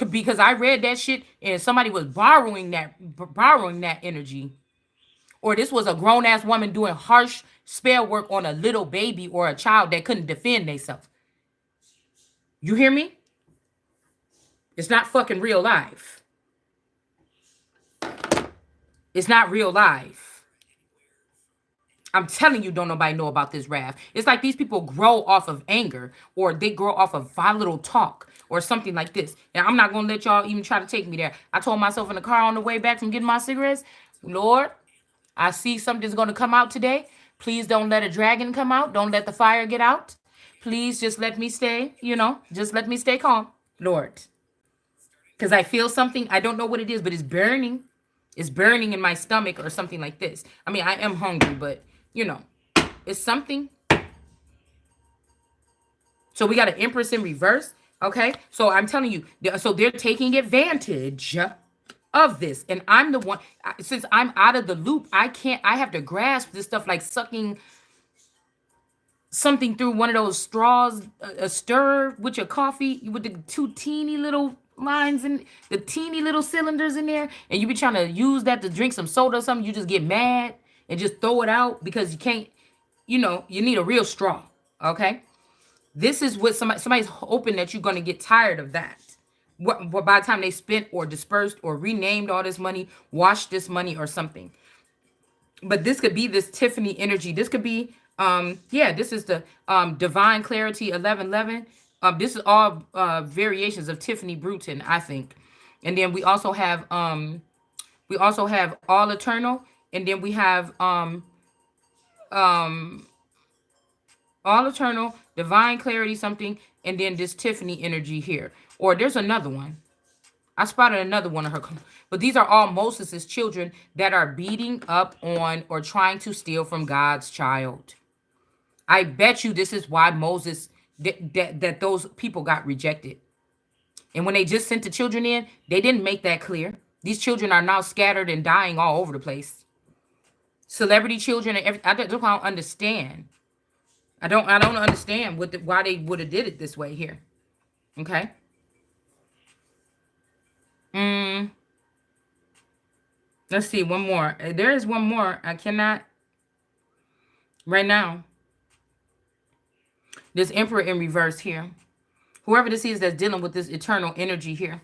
Speaker 1: Because I read that shit and somebody was borrowing that energy. Or this was a grown-ass woman doing harsh spell work on a little baby or a child that couldn't defend themselves. You hear me? It's not fucking real life. It's not real life. I'm telling you, don't nobody know about this wrath. It's like these people grow off of anger, or they grow off of volatile talk or something like this. And I'm not going to let y'all even try to take me there. I told myself in the car on the way back from getting my cigarettes, Lord, I see something's going to come out today. Please don't let a dragon come out. Don't let the fire get out. Please just let me stay, just let me stay calm, Lord. Because I feel something. I don't know what it is, but it's burning. It's burning in my stomach or something like this. I mean, I am hungry, but, it's something. So we got an Empress in reverse. Okay. So I'm telling you, so they're taking advantage of this. And I'm the one, since I'm out of the loop, I have to grasp this stuff like sucking something through one of those straws, a stir with your coffee with the two teeny little lines and the teeny little cylinders in there, and you be trying to use that to drink some soda or something. You just get mad and just throw it out because you can't, you need a real straw. Okay. This is what somebody's hoping that you're going to get tired of that. What by the time they spent or dispersed or renamed all this money, washed this money or something. But this could be this Tiffany energy. This could be, this is the Divine Clarity 1111. This is all variations of Tiffany Bruton, I think. And then we also have All Eternal, and then we have All Eternal, Divine Clarity something, and then this Tiffany energy here. Or there's another one. I spotted another one of her. But these are all Moses' children that are beating up on or trying to steal from God's child. I bet you this is why Moses, that those people got rejected. And when they just sent the children in, they didn't make that clear. These children are now scattered and dying all over the place. Celebrity children and everything. I don't understand. I don't understand why they would have did it this way here. Okay. Let's see, one more. There is one more. I cannot right now. This Emperor in reverse here. Whoever this is that's dealing with this eternal energy here.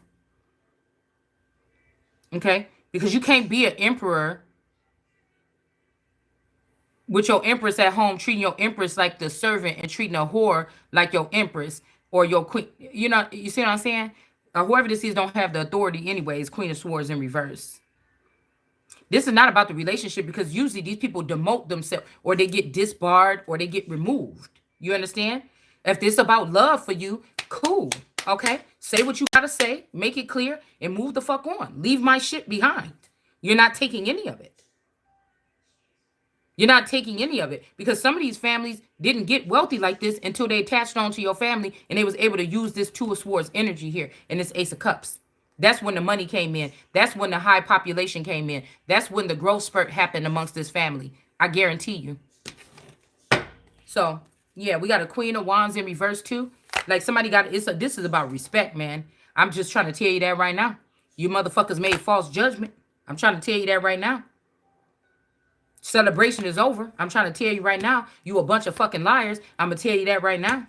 Speaker 1: Okay? Because you can't be an emperor with your empress at home, treating your empress like the servant and treating a whore like your empress or your queen. You see what I'm saying? Whoever this is don't have the authority anyways. Queen of Swords in reverse. This is not about the relationship, because usually these people demote themselves or they get disbarred or they get removed. You understand? If this is about love for you, cool. Okay? Say what you got to say. Make it clear and move the fuck on. Leave my shit behind. You're not taking any of it. You're not taking any of it, because some of these families didn't get wealthy like this until they attached on to your family and they was able to use this Two of Swords energy here and this Ace of Cups. That's when the money came in. That's when the high population came in. That's when the growth spurt happened amongst this family. I guarantee you. So, yeah, we got a Queen of Wands in reverse too. Like somebody got this is about respect, man. I'm just trying to tell you that right now. You motherfuckers made false judgment. I'm trying to tell you that right now. Celebration is over. I'm trying to tell you right now. You a bunch of fucking liars. I'm gonna tell you that right now.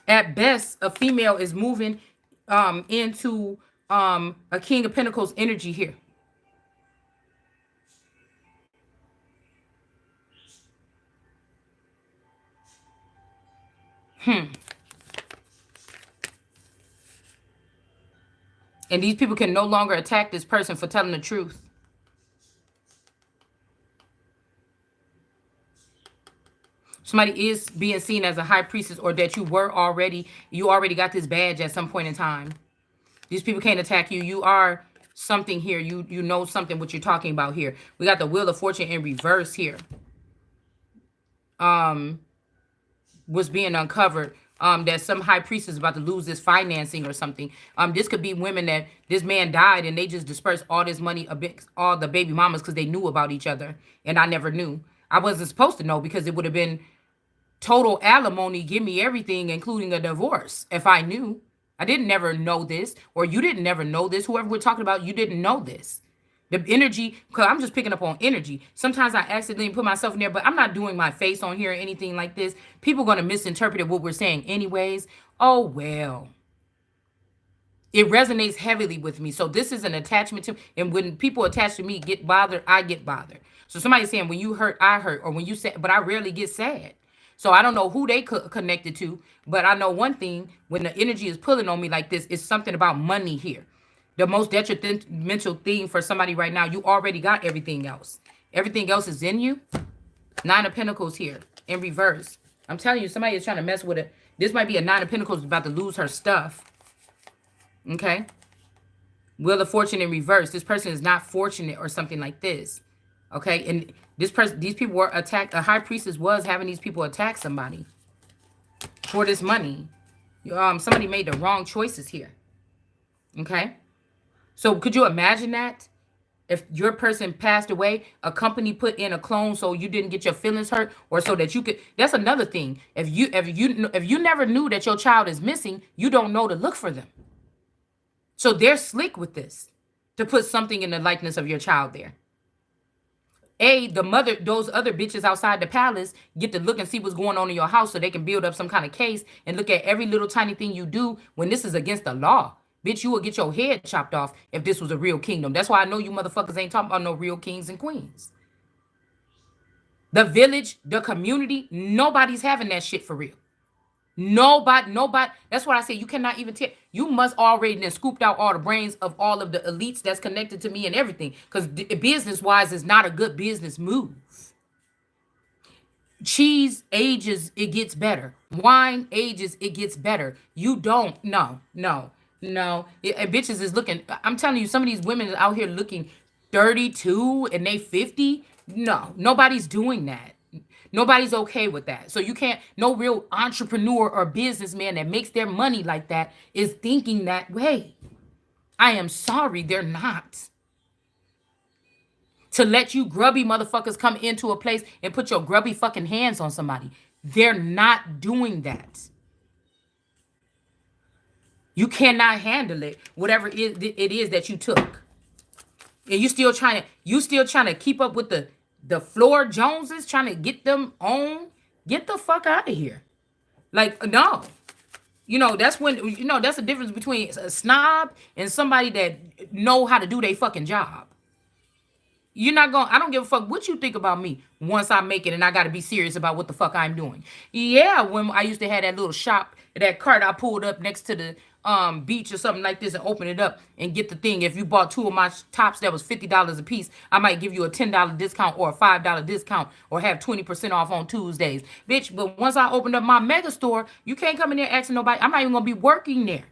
Speaker 1: At best, a female is moving into a King of Pentacles energy here. And these people can no longer attack this person for telling the truth. Somebody is being seen as a high priestess, or that you already got this badge at some point in time. These people can't attack you. You are something here. You know something what you're talking about here. We got the Wheel of Fortune in reverse here. Was being uncovered. That some high priest is about to lose this financing or something. This could be women that this man died and they just dispersed all this money, all the baby mamas, because they knew about each other. And I never knew. I wasn't supposed to know, because it would have been total alimony, give me everything, including a divorce, if I knew. I didn't never know this, or you didn't never know this. Whoever we're talking about, you didn't know this. The energy, because I'm just picking up on energy. Sometimes I accidentally put myself in there, but I'm not doing my face on here or anything like this. People are going to misinterpret what we're saying anyways. Oh, well. It resonates heavily with me. So this is an attachment to, and when people attach to me get bothered, I get bothered. So somebody's saying, when you hurt, I hurt, or when you say, but I rarely get sad. So I don't know who they connected to, but I know one thing: when the energy is pulling on me like this, it's something about money here. The most detrimental thing for somebody right now, you already got everything else. Everything else is in you. 9 of Pentacles here in reverse. I'm telling you, somebody is trying to mess with it. This might be a 9 of Pentacles about to lose her stuff. Okay. Wheel of Fortune in reverse. This person is not fortunate or something like this. Okay. And these people were attacked. A high priestess was having these people attack somebody for this money. Somebody made the wrong choices here. Okay. So could you imagine that? If your person passed away, a company put in a clone so you didn't get your feelings hurt, or so that you could. That's another thing. If you never knew that your child is missing, you don't know to look for them. So they're slick with this, to put something in the likeness of your child there. The mother, those other bitches outside the palace get to look and see what's going on in your house, so they can build up some kind of case and look at every little tiny thing you do when this is against the law. Bitch, you would get your head chopped off if this was a real kingdom. That's why I know you motherfuckers ain't talking about no real kings and queens. The village, the community, nobody's having that shit for real. Nobody. That's what I say. You cannot even tell. You must already then scooped out all the brains of all of the elites that's connected to me and everything. Because business-wise, it's not a good business move. Cheese ages, it gets better. Wine ages, it gets better. You don't. No. And bitches is looking. I'm telling you, some of these women out here looking 32 and they 50. No, nobody's doing that. Nobody's okay with that. So you can't, no real entrepreneur or businessman that makes their money like that is thinking that way. I am sorry, they're not. To let you grubby motherfuckers come into a place and put your grubby fucking hands on somebody. They're not doing that. You cannot handle it, whatever it is that you took. And you still trying to keep up with the Floor Joneses, trying to get them on. Get the fuck out of here. Like, no. That's when, that's the difference between a snob and somebody that know how to do their fucking job. You're not going, I don't give a fuck what you think about me once I make it and I got to be serious about what the fuck I'm doing. Yeah, when I used to have that little shop, that cart I pulled up next to the beach or something like this and open it up and get the thing. If you bought 2 of my tops that was $50 a piece, I might give you a $10 discount or a $5 discount or have 20% off on Tuesdays. Bitch, but once I opened up my mega store, you can't come in there asking nobody. I'm not even going to be working there.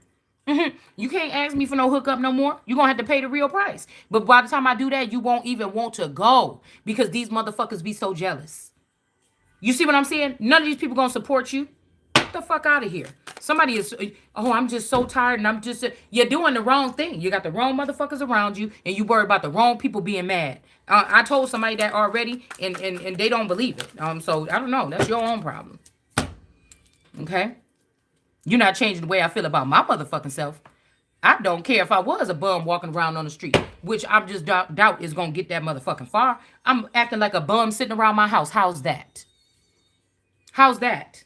Speaker 1: You can't ask me for no hookup no more. You're going to have to pay the real price. But by the time I do that, you won't even want to go because these motherfuckers be so jealous. You see what I'm saying? None of these people going to support you. Get the fuck out of here. Somebody is, oh, I'm just so tired and I'm just, you're doing the wrong thing. You got the wrong motherfuckers around you and you worry about the wrong people being mad. I told somebody that already and they don't believe it. So I don't know. That's your own problem. Okay? You're not changing the way I feel about my motherfucking self. I don't care if I was a bum walking around on the street, which I'm just doubt is going to get that motherfucking far. I'm acting like a bum sitting around my house. How's that? How's that?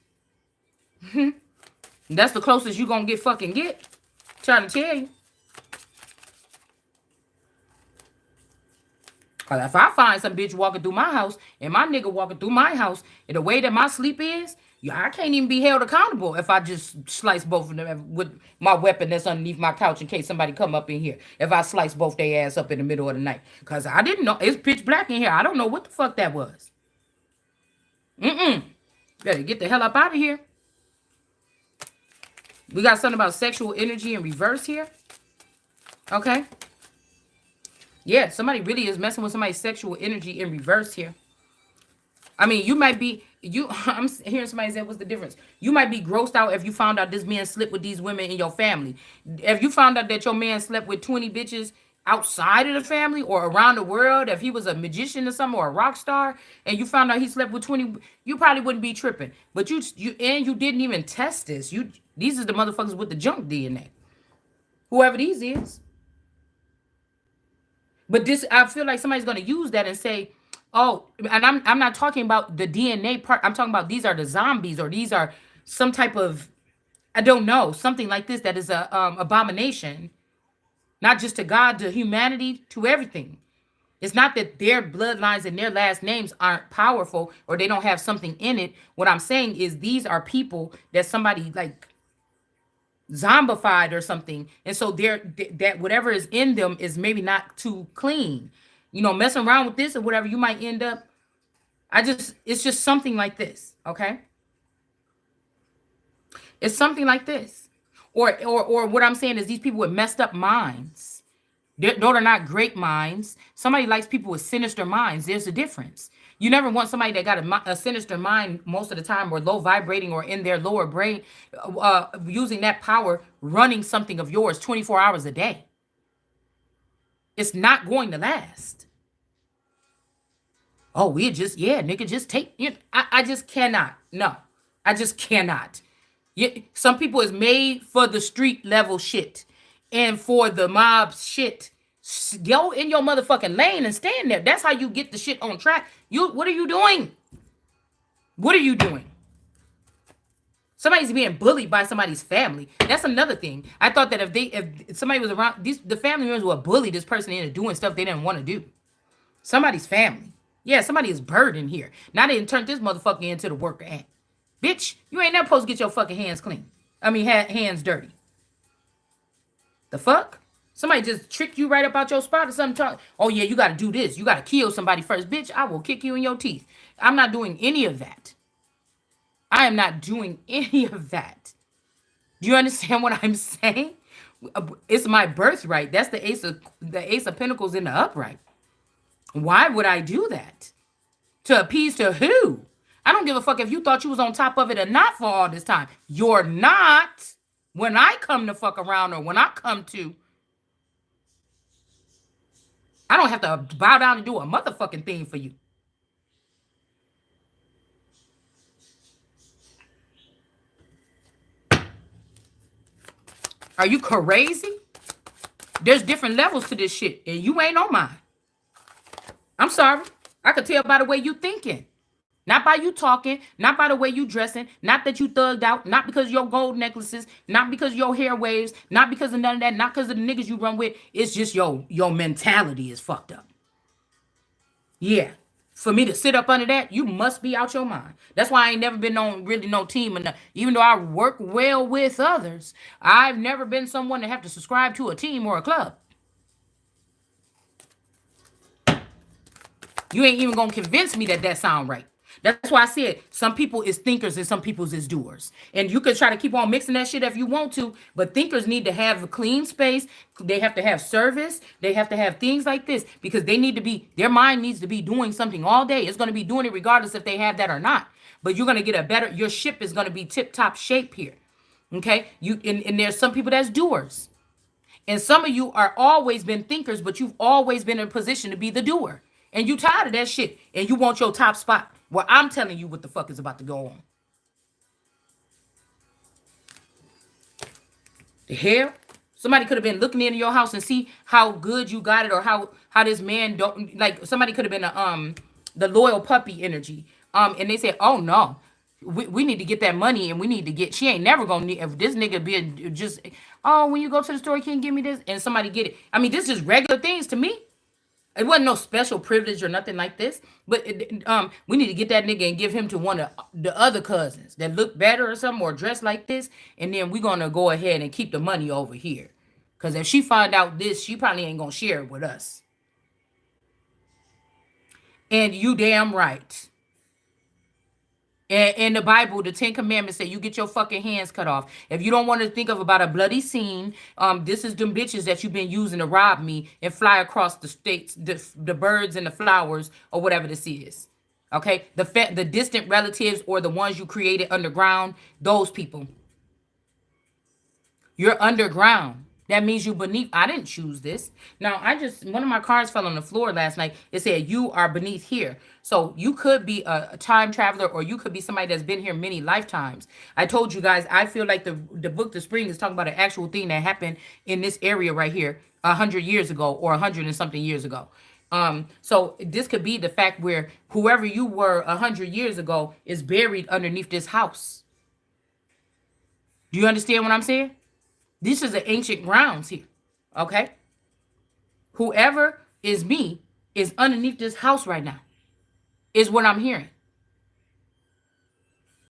Speaker 1: That's the closest you going to get. Trying to tell you. Cause if I find some bitch walking through my house and my nigga walking through my house and the way that my sleep is, I can't even be held accountable if I just slice both of them with my weapon that's underneath my couch in case somebody come up in here. If I slice both their ass up in the middle of the night. Because I didn't know. It's pitch black in here. I don't know what the fuck that was. Better get the hell up out of here. We got something about sexual energy in reverse here. Okay. Yeah, somebody really is messing with somebody's sexual energy in reverse here. I mean, you might be, I'm hearing somebody say, what's the difference? You might be grossed out if you found out this man slept with these women in your family. If you found out that your man slept with 20 bitches outside of the family or around the world, if he was a magician or something or a rock star, and you found out he slept with 20, you probably wouldn't be tripping. But you didn't even test this. These are the motherfuckers with the junk DNA. Whoever these is. But this, I feel like somebody's going to use that and say, oh, and I'm not talking about the DNA part. I'm talking about these are the zombies or these are some type of, I don't know, something like this that is a abomination, not just to God, to humanity, to everything. It's not that their bloodlines and their last names aren't powerful or they don't have something in it. What I'm saying is these are people that somebody like zombified or something, and so that whatever is in them is maybe not too clean. Messing around with this or whatever, you might end up. It's just something like this, okay? It's something like this, or what I'm saying is these people with messed up minds. They're not great minds. Somebody likes people with sinister minds. There's a difference. You never want somebody that got a sinister mind most of the time or low vibrating or in their lower brain, using that power, running something of yours 24 hours a day. It's not going to last. Oh, nigga, just take it. I just cannot. No, I just cannot. Some people is made for the street level shit and for the mob shit. Go in your motherfucking lane and stand there. That's how you get the shit on track. What are you doing? What are you doing? Somebody's being bullied by somebody's family. That's another thing. I thought that if somebody was around, the family members would bully this person into doing stuff they didn't want to do. Somebody's family. Yeah, somebody is burdened here. Now they done turned this motherfucker into the worker ant. Bitch, you ain't never supposed to get your fucking hands clean. Hands dirty. The fuck? Somebody just trick you right up out your spot or something. Oh, yeah, you got to do this. You got to kill somebody first. Bitch, I will kick you in your teeth. I'm not doing any of that. I am not doing any of that. Do you understand what I'm saying? It's my birthright. That's the Ace of Pentacles in the upright. Why would I do that? To appease to who? I don't give a fuck if you thought you was on top of it or not for all this time. You're not. When I come to fuck around or when I come to, I don't have to bow down and do a motherfucking thing for you. Are you crazy? There's different levels to this shit, and you ain't on mine. I'm sorry. I could tell by the way you thinking. Not by you talking, not by the way you dressing, not that you thugged out, not because of your gold necklaces, not because of your hair waves, not because of none of that, not because of the niggas you run with. It's just your mentality is fucked up. Yeah. For me to sit up under that, you must be out your mind. That's why I ain't never been on really no team. And even though I work well with others, I've never been someone to have to subscribe to a team or a club. You ain't even gonna convince me that sound right. That's why I said some people is thinkers and some people is doers. And you can try to keep on mixing that shit if you want to, but thinkers need to have a clean space. They have to have service. They have to have things like this because they need to be, their mind needs to be doing something all day. It's going to be doing it regardless if they have that or not. But you're going to get a better, your ship is going to be tip top shape here. Okay? And there's some people that's doers. And some of you are always been thinkers, but you've always been in a position to be the doer. And you tired of that shit. And you want your top spot. Well, I'm telling you what the fuck is about to go on. The hell? Somebody could have been looking into your house and see how good you got it, or how this man don't like. Somebody could have been the loyal puppy energy. And they said, oh no, we need to get that money, and we need to get. She ain't never gonna need if this nigga be just. Oh, when you go to the store, you can't give me this, and somebody get it. I mean, this is regular things to me. It wasn't no special privilege or nothing like this. But we need to get that nigga and give him to one of the other cousins that look better or something, or dressed like this. And then we're gonna go ahead and keep the money over here. Cause if she find out this, she probably ain't gonna share it with us. And you damn right. And in the Bible, the Ten Commandments say you get your fucking hands cut off. If you don't want to think of about a bloody scene, this is them bitches that you've been using to rob me and fly across the states, the birds and the flowers or whatever this is. Okay, the distant relatives or the ones you created underground, those people. You're underground. That means you beneath. I didn't choose this. Now, one of my cards fell on the floor last night. It said, you are beneath here. So you could be a time traveler, or you could be somebody that's been here many lifetimes. I told you guys, I feel like the book, The Spring, is talking about an actual thing that happened in this area right here 100 years ago, or 100 and something years ago. So this could be the fact where whoever you were 100 years ago is buried underneath this house. Do you understand what I'm saying? This is the ancient grounds here, okay? Whoever is me is underneath this house right now, is what I'm hearing.